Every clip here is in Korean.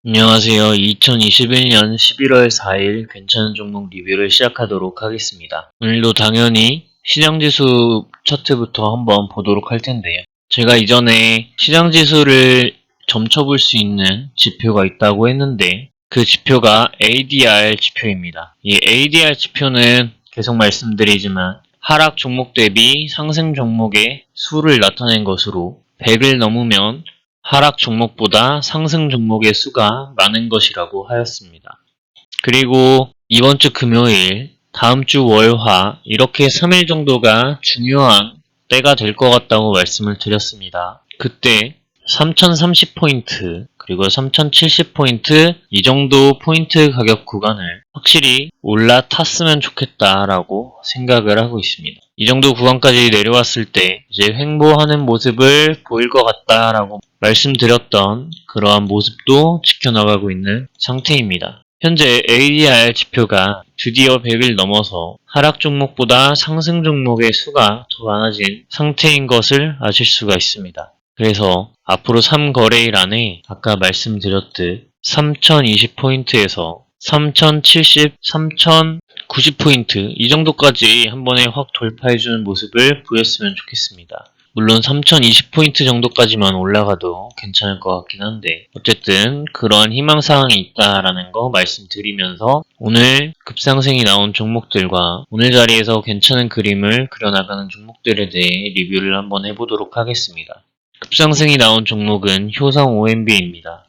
안녕하세요. 2021년 11월 4일 괜찮은 종목 리뷰를 시작하도록 하겠습니다. 오늘도 당연히 시장지수 차트부터 한번 보도록 할 텐데요. 제가 이전에 시장지수를 점쳐볼 수 있는 지표가 있다고 했는데 그 지표가 ADR 지표입니다. 이 ADR 지표는 계속 말씀드리지만 하락 종목 대비 상승 종목의 수를 나타낸 것으로 100을 넘으면 하락 종목보다 상승 종목의 수가 많은 것이라고 하였습니다. 그리고 이번 주 금요일, 다음 주 월화 이렇게 3일 정도가 중요한 때가 될 것 같다고 말씀을 드렸습니다. 그때 3030포인트 그리고 3070포인트 이 정도 포인트 가격 구간을 확실히 올라탔으면 좋겠다라고 생각을 하고 있습니다. 이 정도 구간까지 내려왔을 때 이제 횡보하는 모습을 보일 것 같다라고 말씀드렸던 그러한 모습도 지켜나가고 있는 상태입니다. 현재 ADR 지표가 드디어 100을 넘어서 하락 종목보다 상승 종목의 수가 더 많아진 상태인 것을 아실 수가 있습니다. 그래서 앞으로 3거래일 안에 아까 말씀드렸듯 3020포인트에서 3070, 3090포인트 이 정도까지 한 번에 확 돌파해주는 모습을 보였으면 좋겠습니다. 물론 3020포인트 정도까지만 올라가도 괜찮을 것 같긴 한데 어쨌든 그러한 희망사항이 있다라는 거 말씀드리면서 오늘 급상승이 나온 종목들과 오늘 자리에서 괜찮은 그림을 그려나가는 종목들에 대해 리뷰를 한번 해보도록 하겠습니다. 급상승이 나온 종목은 효성 OMB입니다.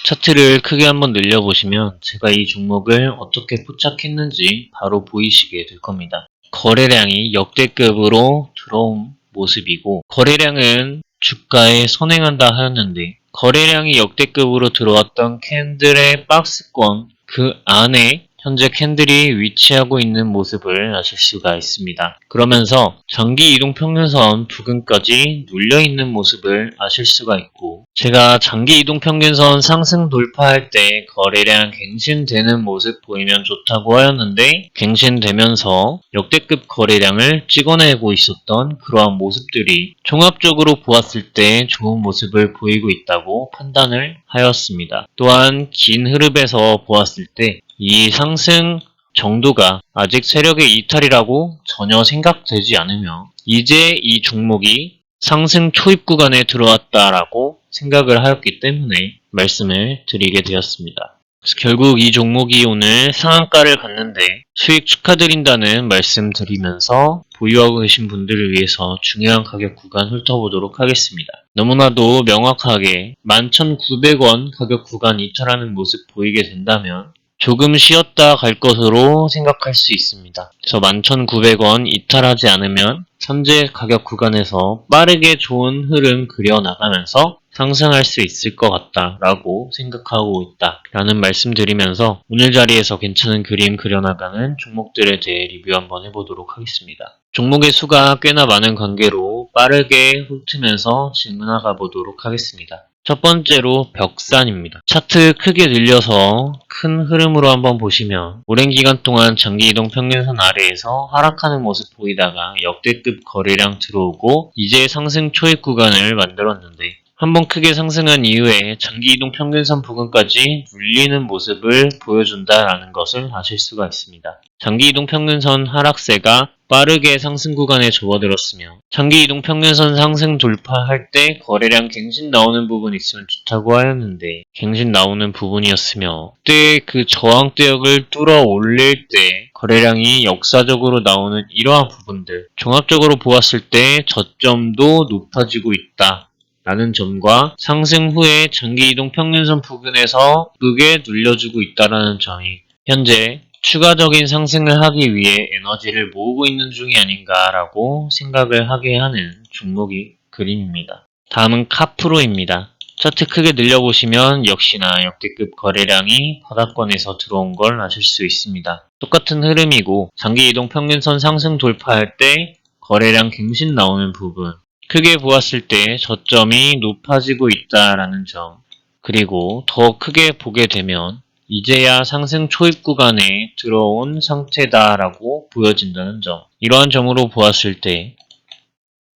차트를 크게 한번 늘려보시면 제가 이 종목을 어떻게 포착했는지 바로 보이시게 될 겁니다. 거래량이 역대급으로 들어온 모습이고 거래량은 주가에 선행한다 하였는데 거래량이 역대급으로 들어왔던 캔들의 박스권 그 안에 현재 캔들이 위치하고 있는 모습을 아실 수가 있습니다. 그러면서 장기 이동 평균선 부근까지 눌려있는 모습을 아실 수가 있고 제가 장기 이동 평균선 상승 돌파할 때 거래량 갱신되는 모습 보이면 좋다고 하였는데 갱신되면서 역대급 거래량을 찍어내고 있었던 그러한 모습들이 종합적으로 보았을 때 좋은 모습을 보이고 있다고 판단을 하였습니다. 또한 긴 흐름에서 보았을 때 이 상승 정도가 아직 세력의 이탈이라고 전혀 생각되지 않으며 이제 이 종목이 상승 초입 구간에 들어왔다라고 생각을 하였기 때문에 말씀을 드리게 되었습니다. 그래서 결국 이 종목이 오늘 상한가를 갔는데 수익 축하드린다는 말씀 드리면서 보유하고 계신 분들을 위해서 중요한 가격 구간 훑어보도록 하겠습니다. 너무나도 명확하게 11,900원 가격 구간 이탈하는 모습 보이게 된다면 조금 쉬었다 갈 것으로 생각할 수 있습니다. 그래서 11,900원 이탈하지 않으면 현재 가격 구간에서 빠르게 좋은 흐름 그려나가면서 상승할 수 있을 것 같다라고 생각하고 있다라는 말씀 드리면서 오늘 자리에서 괜찮은 그림 그려나가는 종목들에 대해 리뷰 한번 해보도록 하겠습니다. 종목의 수가 꽤나 많은 관계로 빠르게 훑으면서 질문하가 보도록 하겠습니다. 첫 번째로 벽산입니다. 차트 크게 늘려서 큰 흐름으로 한번 보시면 오랜 기간 동안 장기 이동 평균선 아래에서 하락하는 모습 보이다가 역대급 거래량 들어오고 이제 상승 초입 구간을 만들었는데 한번 크게 상승한 이후에 장기 이동 평균선 부근까지 눌리는 모습을 보여준다라는 것을 아실 수가 있습니다. 장기 이동 평균선 하락세가 빠르게 상승 구간에 접어들었으며 장기 이동 평균선 상승 돌파할 때 거래량 갱신 나오는 부분이 있으면 좋다고 하였는데 갱신 나오는 부분이었으며 그때 그 저항대역을 뚫어 올릴 때 거래량이 역사적으로 나오는 이러한 부분들 종합적으로 보았을 때 저점도 높아지고 있다. 라는 점과 상승 후에 장기 이동 평균선 부근에서 크게 눌려주고 있다는 점이 현재 추가적인 상승을 하기 위해 에너지를 모으고 있는 중이 아닌가라고 생각을 하게 하는 종목이 그림입니다. 다음은 카프로입니다. 차트 크게 늘려보시면 역시나 역대급 거래량이 바닥권에서 들어온 걸 아실 수 있습니다. 똑같은 흐름이고 장기 이동 평균선 상승 돌파할 때 거래량 갱신 나오는 부분 크게 보았을 때 저점이 높아지고 있다라는 점 그리고 더 크게 보게 되면 이제야 상승 초입 구간에 들어온 상태다라고 보여진다는 점 이러한 점으로 보았을 때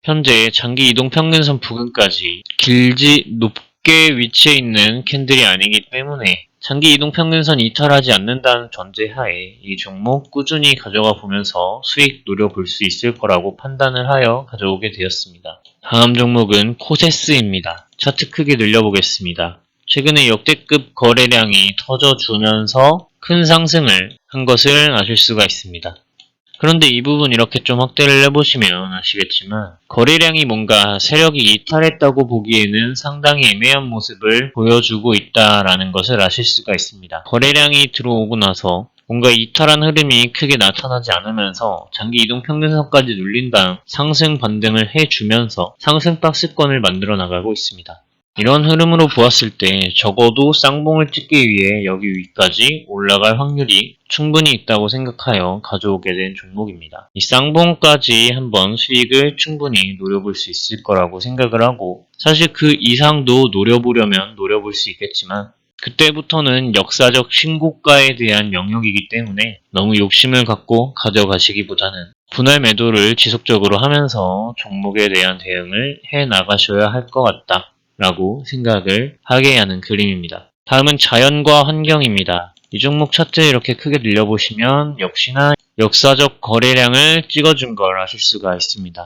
현재 장기 이동 평균선 부근까지 높게 위치해 있는 캔들이 아니기 때문에 장기 이동 평균선 이탈하지 않는다는 전제하에 이 종목 꾸준히 가져가 보면서 수익 노려볼 수 있을 거라고 판단을 하여 가져오게 되었습니다. 다음 종목은 코세스입니다. 차트 크게 늘려보겠습니다. 최근에 역대급 거래량이 터져주면서 큰 상승을 한 것을 아실 수가 있습니다. 그런데 이 부분 이렇게 좀 확대를 해보시면 아시겠지만 거래량이 뭔가 세력이 이탈했다고 보기에는 상당히 애매한 모습을 보여주고 있다라는 것을 아실 수가 있습니다. 거래량이 들어오고 나서 뭔가 이탈한 흐름이 크게 나타나지 않으면서 장기 이동 평균선까지 눌린 다음 상승 반등을 해주면서 상승 박스권을 만들어 나가고 있습니다. 이런 흐름으로 보았을 때 적어도 쌍봉을 찍기 위해 여기 위까지 올라갈 확률이 충분히 있다고 생각하여 가져오게 된 종목입니다. 이 쌍봉까지 한번 수익을 충분히 노려볼 수 있을 거라고 생각을 하고 사실 그 이상도 노려보려면 노려볼 수 있겠지만 그때부터는 역사적 신고가에 대한 영역이기 때문에 너무 욕심을 갖고 가져가시기보다는 분할 매도를 지속적으로 하면서 종목에 대한 대응을 해 나가셔야 할 것 같다. 라고 생각을 하게 하는 그림입니다. 다음은 자연과 환경입니다. 이 종목 차트 이렇게 크게 늘려보시면 역시나 역사적 거래량을 찍어준 걸 아실 수가 있습니다.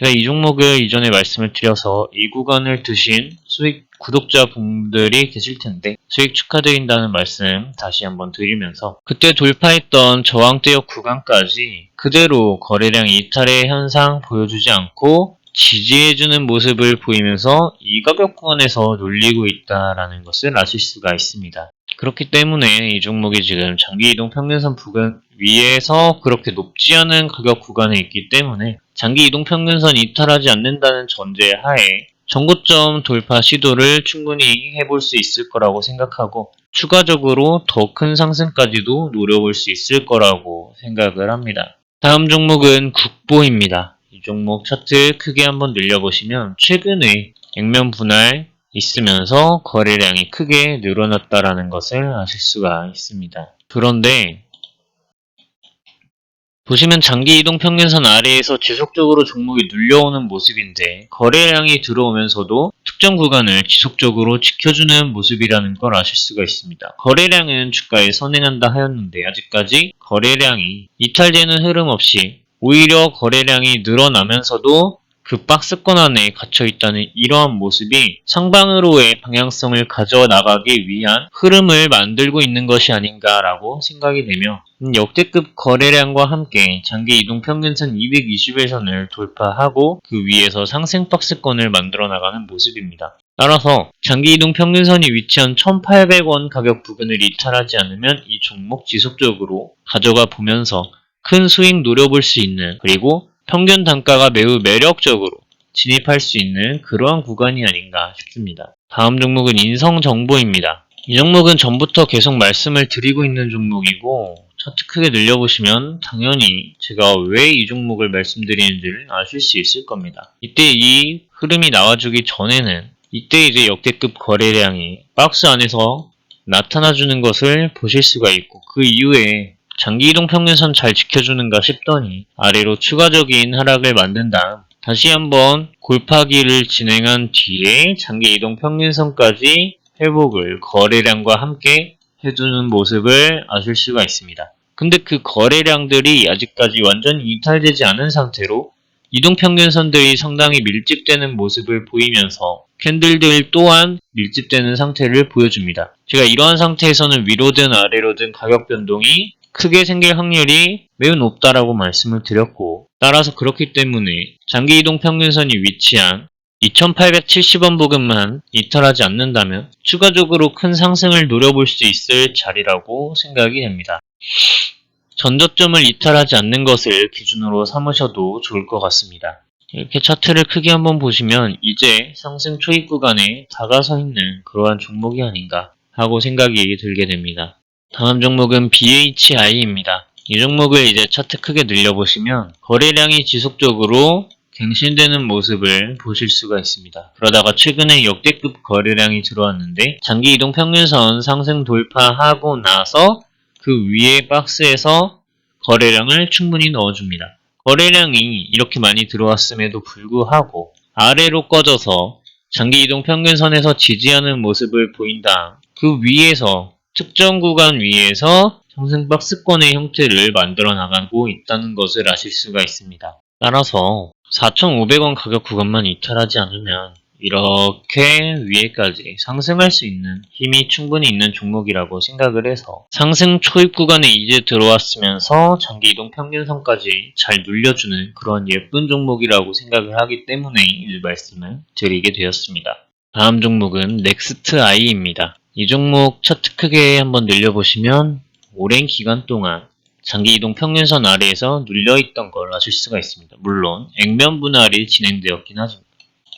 제가 이 종목을 이전에 말씀을 드려서 이 구간을 드신 수익 구독자분들이 계실 텐데 수익 축하드린다는 말씀 다시 한번 드리면서 그때 돌파했던 저항대역 구간까지 그대로 거래량 이탈의 현상 보여주지 않고 지지해주는 모습을 보이면서 이 가격 구간에서 눌리고 있다라는 것을 아실 수가 있습니다. 그렇기 때문에 이 종목이 지금 장기 이동 평균선 부근 위에서 그렇게 높지 않은 가격 구간에 있기 때문에 장기 이동 평균선 이탈하지 않는다는 전제하에 전고점 돌파 시도를 충분히 해볼 수 있을 거라고 생각하고 추가적으로 더 큰 상승까지도 노려볼 수 있을 거라고 생각을 합니다. 다음 종목은 국보입니다. 이 종목 차트 크게 한번 늘려보시면 최근에 액면 분할 있으면서 거래량이 크게 늘어났다라는 것을 아실 수가 있습니다. 그런데 보시면 장기 이동 평균선 아래에서 지속적으로 종목이 눌려오는 모습인데 거래량이 들어오면서도 특정 구간을 지속적으로 지켜주는 모습이라는 걸 아실 수가 있습니다. 거래량은 주가에 선행한다 하였는데 아직까지 거래량이 이탈되는 흐름 없이 오히려 거래량이 늘어나면서도 그 박스권 안에 갇혀있다는 이러한 모습이 상방으로의 방향성을 가져나가기 위한 흐름을 만들고 있는 것이 아닌가라고 생각이 되며 역대급 거래량과 함께 장기 이동 평균선 220일선을 돌파하고 그 위에서 상승 박스권을 만들어 나가는 모습입니다. 따라서 장기 이동 평균선이 위치한 1,800원 가격 부근을 이탈하지 않으면 이 종목 지속적으로 가져가 보면서 큰 수익 노려볼 수 있는 그리고 평균 단가가 매우 매력적으로 진입할 수 있는 그러한 구간이 아닌가 싶습니다. 다음 종목은 인성정보입니다. 이 종목은 전부터 계속 말씀을 드리고 있는 종목이고 차트 크게 늘려보시면 당연히 제가 왜 이 종목을 말씀드리는지를 아실 수 있을 겁니다. 이때 이 흐름이 나와주기 전에는 이때 이제 역대급 거래량이 박스 안에서 나타나주는 것을 보실 수가 있고 그 이후에 장기 이동 평균선 잘 지켜주는가 싶더니 아래로 추가적인 하락을 만든 다음 다시 한번 골파기를 진행한 뒤에 장기 이동 평균선까지 회복을 거래량과 함께 해주는 모습을 아실 수가 있습니다. 근데 그 거래량들이 아직까지 완전히 이탈되지 않은 상태로 이동평균선들이 상당히 밀집되는 모습을 보이면서 캔들들 또한 밀집되는 상태를 보여줍니다. 제가 이러한 상태에서는 위로든 아래로든 가격 변동이 크게 생길 확률이 매우 높다라고 말씀을 드렸고 따라서 그렇기 때문에 장기 이동 평균선이 위치한 2,870원 부근만 이탈하지 않는다면 추가적으로 큰 상승을 노려볼 수 있을 자리라고 생각이 됩니다. 전저점을 이탈하지 않는 것을 기준으로 삼으셔도 좋을 것 같습니다. 이렇게 차트를 크게 한번 보시면 이제 상승 초입 구간에 다가서 있는 그러한 종목이 아닌가 하고 생각이 들게 됩니다. 다음 종목은 BHI입니다. 이 종목을 이제 차트 크게 늘려보시면 거래량이 지속적으로 갱신되는 모습을 보실 수가 있습니다. 그러다가 최근에 역대급 거래량이 들어왔는데 장기 이동 평균선 상승 돌파하고 나서 그 위에 박스에서 거래량을 충분히 넣어줍니다. 거래량이 이렇게 많이 들어왔음에도 불구하고 아래로 꺼져서 장기 이동 평균선에서 지지하는 모습을 보인 다음 그 위에서 특정 구간 위에서 상승 박스권의 형태를 만들어 나가고 있다는 것을 아실 수가 있습니다. 따라서 4,500원 가격 구간만 이탈하지 않으면 이렇게 위에까지 상승할 수 있는 힘이 충분히 있는 종목이라고 생각을 해서 상승 초입 구간에 이제 들어왔으면서 장기 이동 평균선까지 잘 눌려주는 그런 예쁜 종목이라고 생각을 하기 때문에 이 말씀을 드리게 되었습니다. 다음 종목은 넥스트 아이입니다. 이 종목 차트 크게 한번 늘려보시면 오랜 기간 동안 장기 이동 평균선 아래에서 눌려있던 걸 아실 수가 있습니다. 물론 액면 분할이 진행되었긴 하지만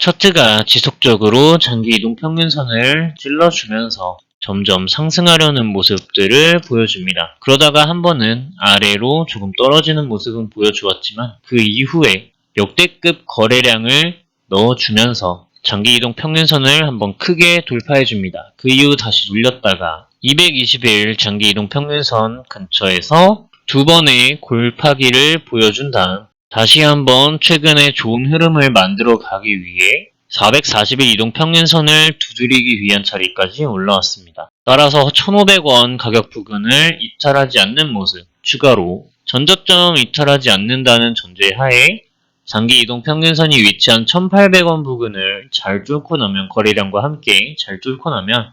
차트가 지속적으로 장기 이동 평균선을 찔러주면서 점점 상승하려는 모습들을 보여줍니다. 그러다가 한 번은 아래로 조금 떨어지는 모습은 보여주었지만 그 이후에 역대급 거래량을 넣어주면서 장기 이동 평균선을 한번 크게 돌파해줍니다. 그 이후 다시 눌렸다가 220일 장기 이동 평균선 근처에서 두 번의 골파기를 보여준 다음 다시 한번 최근에 좋은 흐름을 만들어 가기 위해 440일 이동 평균선을 두드리기 위한 자리까지 올라왔습니다. 따라서 1,500원 가격 부근을 이탈하지 않는 모습, 추가로 전저점 이탈하지 않는다는 전제하에 장기 이동 평균선이 위치한 1,800원 부근을 잘 뚫고 나면 거래량과 함께 잘 뚫고 나면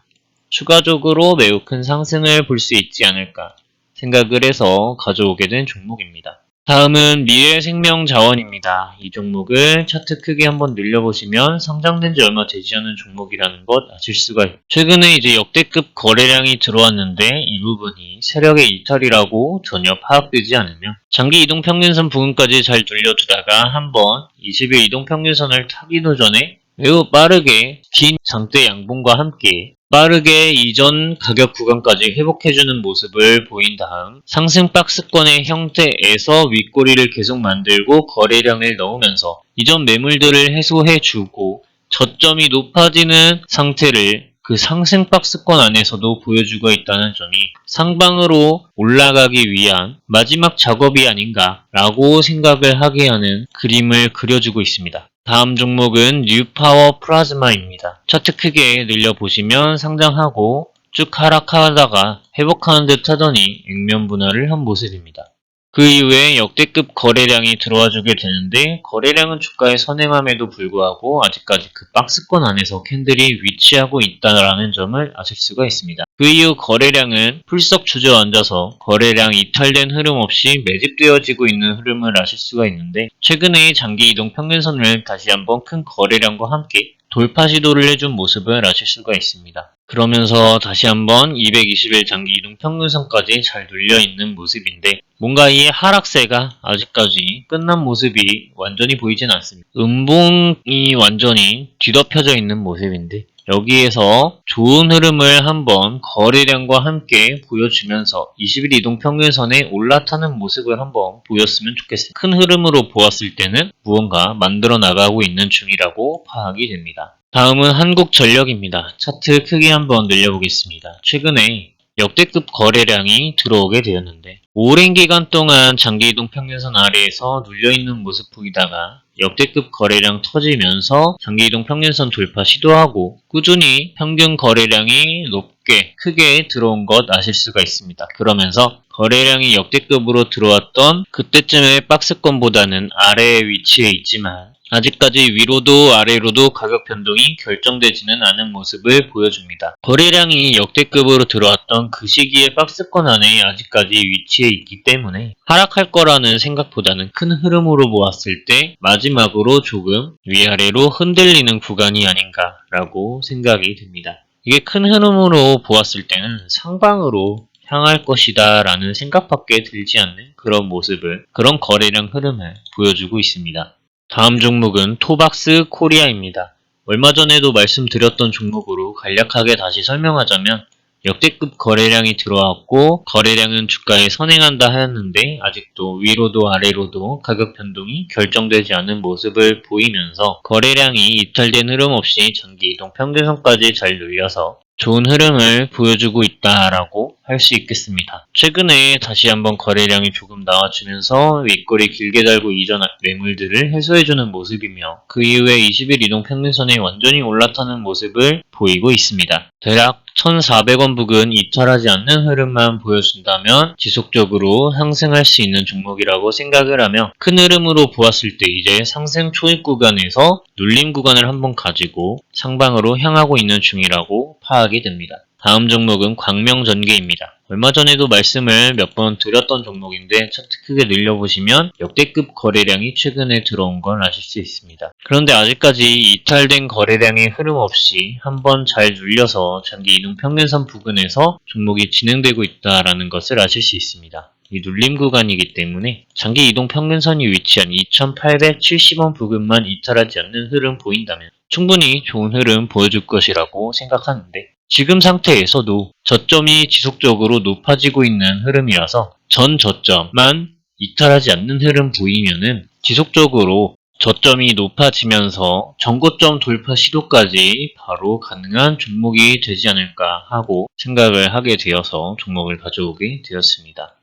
추가적으로 매우 큰 상승을 볼 수 있지 않을까 생각을 해서 가져오게 된 종목입니다. 다음은 미래생명자원입니다. 이 종목을 차트 크게 한번 늘려보시면 상장된 지 얼마 되지 않은 종목이라는 것 아실 수가 있어요. 최근에 이제 역대급 거래량이 들어왔는데 이 부분이 세력의 이탈이라고 전혀 파악되지 않으며 장기 이동평균선 부근까지 잘 눌려주다가 한번 20일 이동평균선을 타기도 전에 매우 빠르게 긴 장대 양봉과 함께 빠르게 이전 가격 구간까지 회복해주는 모습을 보인 다음 상승 박스권의 형태에서 윗꼬리를 계속 만들고 거래량을 넣으면서 이전 매물들을 해소해주고 저점이 높아지는 상태를 그 상승 박스권 안에서도 보여주고 있다는 점이 상방으로 올라가기 위한 마지막 작업이 아닌가라고 생각을 하게 하는 그림을 그려주고 있습니다. 다음 종목은 뉴파워 플라즈마입니다. 차트 크게 늘려보시면 상장하고 쭉 하락하다가 회복하는 듯 하더니 액면 분할을 한 모습입니다. 그 이후에 역대급 거래량이 들어와주게 되는데 거래량은 주가의 선행함에도 불구하고 아직까지 그 박스권 안에서 캔들이 위치하고 있다는 점을 아실 수가 있습니다. 그 이후 거래량은 풀썩 주저앉아서 거래량 이탈된 흐름 없이 매집되어지고 있는 흐름을 아실 수가 있는데 최근에 장기 이동 평균선을 다시 한번 큰 거래량과 함께 돌파 시도를 해준 모습을 아실 수가 있습니다. 그러면서 다시 한번 220일 장기 이동 평균선까지 잘 눌려있는 모습인데 뭔가 이 하락세가 아직까지 끝난 모습이 완전히 보이진 않습니다. 음봉이 완전히 뒤덮여져 있는 모습인데 여기에서 좋은 흐름을 한번 거래량과 함께 보여주면서 20일 이동평균선에 올라타는 모습을 한번 보였으면 좋겠습니다. 큰 흐름으로 보았을 때는 무언가 만들어 나가고 있는 중이라고 파악이 됩니다. 다음은 한국전력입니다. 차트 크게 한번 늘려보겠습니다. 최근에 역대급 거래량이 들어오게 되었는데 오랜 기간 동안 장기이동 평균선 아래에서 눌려있는 모습 보이다가 역대급 거래량 터지면서 장기이동 평균선 돌파 시도하고 꾸준히 평균 거래량이 높게 크게 들어온 것 아실 수가 있습니다. 그러면서 거래량이 역대급으로 들어왔던 그때쯤의 박스권보다는 아래에 위치해 있지만 아직까지 위로도 아래로도 가격 변동이 결정되지는 않은 모습을 보여줍니다. 거래량이 역대급으로 들어왔던 그 시기의 박스권 안에 아직까지 위치해 있기 때문에 하락할 거라는 생각보다는 큰 흐름으로 보았을 때 마지막으로 조금 위아래로 흔들리는 구간이 아닌가라고 생각이 듭니다. 이게 큰 흐름으로 보았을 때는 상방으로 향할 것이다 라는 생각밖에 들지 않는 그런 모습을, 그런 거래량 흐름을 보여주고 있습니다. 다음 종목은 토박스 코리아입니다. 얼마 전에도 말씀드렸던 종목으로 간략하게 다시 설명하자면 역대급 거래량이 들어왔고 거래량은 주가에 선행한다 하였는데 아직도 위로도 아래로도 가격 변동이 결정되지 않은 모습을 보이면서 거래량이 이탈된 흐름 없이 장기 이동 평균선까지 잘 눌려서 좋은 흐름을 보여주고 있다라고 할 수 있겠습니다. 최근에 다시 한번 거래량이 조금 나와주면서 윗꼬리 길게 달고 이전 매물들을 해소해주는 모습이며 그 이후에 20일 이동 평균선에 완전히 올라타는 모습을 보이고 있습니다. 대략 1,400원 부근 이탈하지 않는 흐름만 보여준다면 지속적으로 상승할 수 있는 종목이라고 생각을 하며 큰 흐름으로 보았을 때 이제 상승 초입 구간에서 눌림 구간을 한번 가지고 상방으로 향하고 있는 중이라고 파악이 됩니다. 다음 종목은 광명전기입니다. 얼마 전에도 말씀을 몇 번 드렸던 종목인데 차트 크게 늘려보시면 역대급 거래량이 최근에 들어온 걸 아실 수 있습니다. 그런데 아직까지 이탈된 거래량의 흐름 없이 한번 잘 눌려서 장기 이동 평균선 부근에서 종목이 진행되고 있다는 것을 아실 수 있습니다. 이 눌림 구간이기 때문에 장기 이동 평균선이 위치한 2,870원 부근만 이탈하지 않는 흐름 보인다면 충분히 좋은 흐름 보여줄 것이라고 생각하는데 지금 상태에서도 저점이 지속적으로 높아지고 있는 흐름이라서 전 저점만 이탈하지 않는 흐름 보이면은 지속적으로 저점이 높아지면서 전고점 돌파 시도까지 바로 가능한 종목이 되지 않을까 하고 생각을 하게 되어서 종목을 가져오게 되었습니다.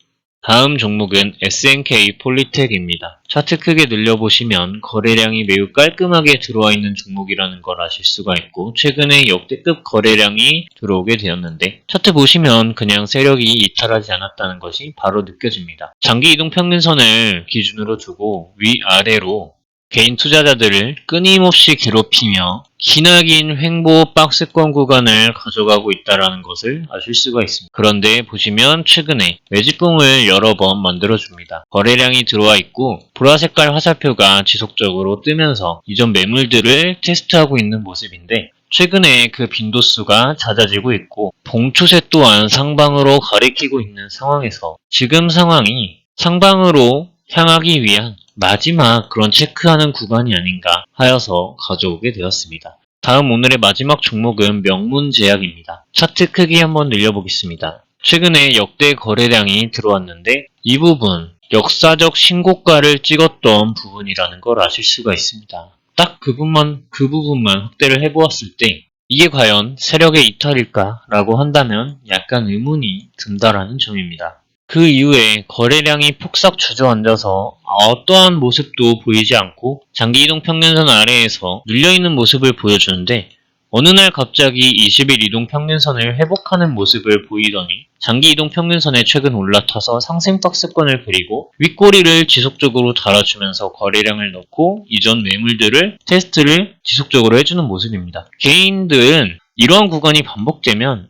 다음 종목은 SNK 폴리텍입니다. 차트 크게 늘려보시면 거래량이 매우 깔끔하게 들어와 있는 종목이라는 걸 아실 수가 있고 최근에 역대급 거래량이 들어오게 되었는데 차트 보시면 그냥 세력이 이탈하지 않았다는 것이 바로 느껴집니다. 장기 이동 평균선을 기준으로 두고 위아래로 개인 투자자들을 끊임없이 괴롭히며 기나긴 횡보 박스권 구간을 가져가고 있다는 것을 아실 수가 있습니다. 그런데 보시면 최근에 매집봉을 여러 번 만들어줍니다. 거래량이 들어와 있고 보라색깔 화살표가 지속적으로 뜨면서 이전 매물들을 테스트하고 있는 모습인데 최근에 그 빈도수가 잦아지고 있고 봉추세 또한 상방으로 가리키고 있는 상황에서 지금 상황이 상방으로 향하기 위한 마지막 그런 체크하는 구간이 아닌가 하여서 가져오게 되었습니다. 다음 오늘의 마지막 종목은 명문제약입니다. 차트 크기 한번 늘려보겠습니다. 최근에 역대 거래량이 들어왔는데 이 부분 역사적 신고가를 찍었던 부분이라는 걸 아실 수가 있습니다. 딱 그 부분만 확대를 해보았을 때 이게 과연 세력의 이탈일까라고 한다면 약간 의문이 든다라는 점입니다. 그 이후에 거래량이 폭삭 주저앉아서 어떠한 모습도 보이지 않고 장기 이동 평균선 아래에서 눌려있는 모습을 보여주는데 어느 날 갑자기 20일 이동 평균선을 회복하는 모습을 보이더니 장기 이동 평균선에 최근 올라타서 상승 박스권을 그리고 윗꼬리를 지속적으로 달아주면서 거래량을 넣고 이전 매물들을 테스트를 지속적으로 해주는 모습입니다. 개인들은 이러한 구간이 반복되면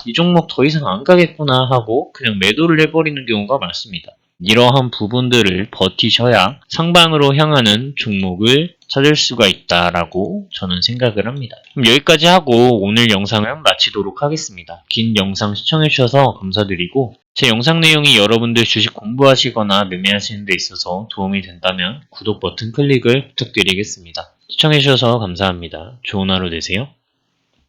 이 종목 더 이상 안 가겠구나 하고 그냥 매도를 해버리는 경우가 많습니다. 이러한 부분들을 버티셔야 상방으로 향하는 종목을 찾을 수가 있다라고 저는 생각을 합니다. 그럼 여기까지 하고 오늘 영상을 마치도록 하겠습니다. 긴 영상 시청해주셔서 감사드리고 제 영상 내용이 여러분들 주식 공부하시거나 매매하시는 데 있어서 도움이 된다면 구독 버튼 클릭을 부탁드리겠습니다. 시청해주셔서 감사합니다. 좋은 하루 되세요.